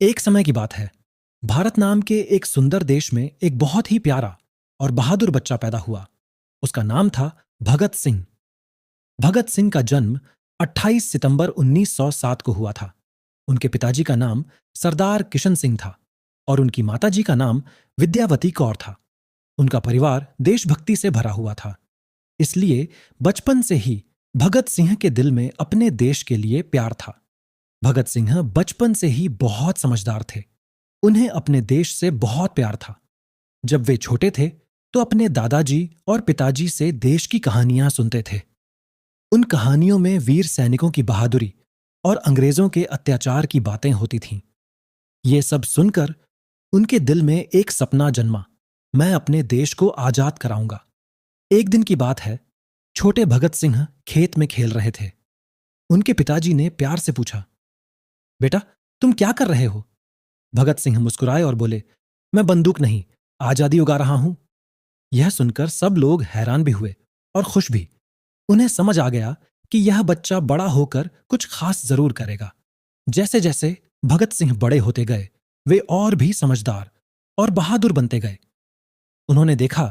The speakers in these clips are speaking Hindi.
एक समय की बात है। भारत नाम के एक सुंदर देश में एक बहुत ही प्यारा और बहादुर बच्चा पैदा हुआ। उसका नाम था भगत सिंह। भगत सिंह का जन्म 28 सितंबर 1907 को हुआ था। उनके पिताजी का नाम सरदार किशन सिंह था और उनकी माताजी का नाम विद्यावती कौर था। उनका परिवार देशभक्ति से भरा हुआ था। इसलिए बचपन से ही भगत सिंह के दिल में अपने देश के लिए प्यार था। भगत सिंह बचपन से ही बहुत समझदार थे। उन्हें अपने देश से बहुत प्यार था। जब वे छोटे थे तो अपने दादाजी और पिताजी से देश की कहानियां सुनते थे। उन कहानियों में वीर सैनिकों की बहादुरी और अंग्रेजों के अत्याचार की बातें होती थीं। ये सब सुनकर उनके दिल में एक सपना जन्मा, मैं अपने देश को आजाद कराऊंगा। एक दिन की बात है, छोटे भगत सिंह खेत में खेल रहे थे। उनके पिताजी ने प्यार से पूछा, बेटा, तुम क्या कर रहे हो? भगत सिंह मुस्कुराए और बोले, मैं बंदूक नहीं, आजादी उगा रहा हूं। यह सुनकर सब लोग हैरान भी हुए और खुश भी। उन्हें समझ आ गया कि यह बच्चा बड़ा होकर कुछ खास जरूर करेगा। जैसे जैसे भगत सिंह बड़े होते गए, वे और भी समझदार और बहादुर बनते गए। उन्होंने देखा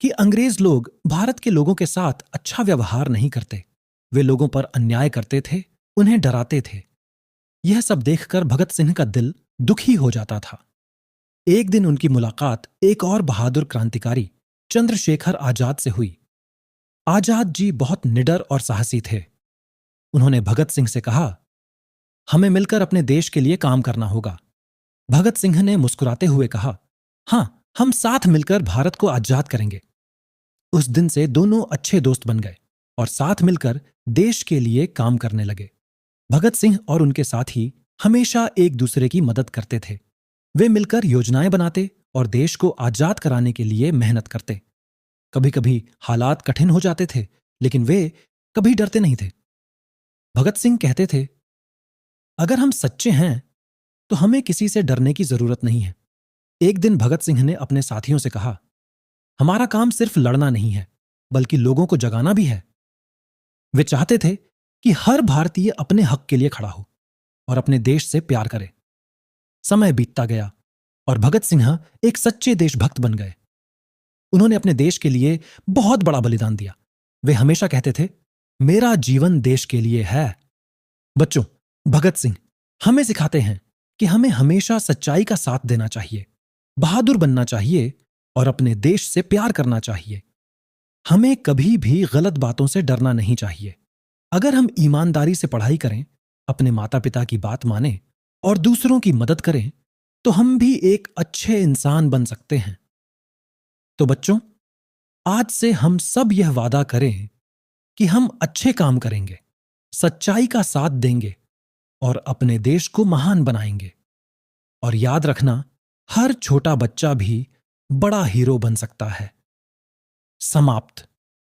कि अंग्रेज लोग भारत के लोगों के साथ अच्छा व्यवहार नहीं करते। वे लोगों पर अन्याय करते थे, उन्हें डराते थे। यह सब देखकर भगत सिंह का दिल दुखी हो जाता था। एक दिन उनकी मुलाकात एक और बहादुर क्रांतिकारी चंद्रशेखर आजाद से हुई। आजाद जी बहुत निडर और साहसी थे। उन्होंने भगत सिंह से कहा, हमें मिलकर अपने देश के लिए काम करना होगा। भगत सिंह ने मुस्कुराते हुए कहा, हां, हम साथ मिलकर भारत को आजाद करेंगे। उस दिन से दोनों अच्छे दोस्त बन गए और साथ मिलकर देश के लिए काम करने लगे। भगत सिंह और उनके साथी हमेशा एक दूसरे की मदद करते थे। वे मिलकर योजनाएं बनाते और देश को आजाद कराने के लिए मेहनत करते। कभी कभी हालात कठिन हो जाते थे, लेकिन वे कभी डरते नहीं थे। भगत सिंह कहते थे, अगर हम सच्चे हैं तो हमें किसी से डरने की जरूरत नहीं है। एक दिन भगत सिंह ने अपने साथियों से कहा, हमारा काम सिर्फ लड़ना नहीं है, बल्कि लोगों को जगाना भी है। वे चाहते थे कि हर भारतीय अपने हक के लिए खड़ा हो और अपने देश से प्यार करे। समय बीतता गया और भगत सिंह एक सच्चे देशभक्त बन गए। उन्होंने अपने देश के लिए बहुत बड़ा बलिदान दिया। वे हमेशा कहते थे, मेरा जीवन देश के लिए है। बच्चों, भगत सिंह हमें सिखाते हैं कि हमें हमेशा सच्चाई का साथ देना चाहिए, बहादुर बनना चाहिए और अपने देश से प्यार करना चाहिए। हमें कभी भी गलत बातों से डरना नहीं चाहिए। अगर हम ईमानदारी से पढ़ाई करें, अपने माता पिता की बात मानें और दूसरों की मदद करें, तो हम भी एक अच्छे इंसान बन सकते हैं। तो बच्चों, आज से हम सब यह वादा करें कि हम अच्छे काम करेंगे, सच्चाई का साथ देंगे और अपने देश को महान बनाएंगे। और याद रखना, हर छोटा बच्चा भी बड़ा हीरो बन सकता है। समाप्त।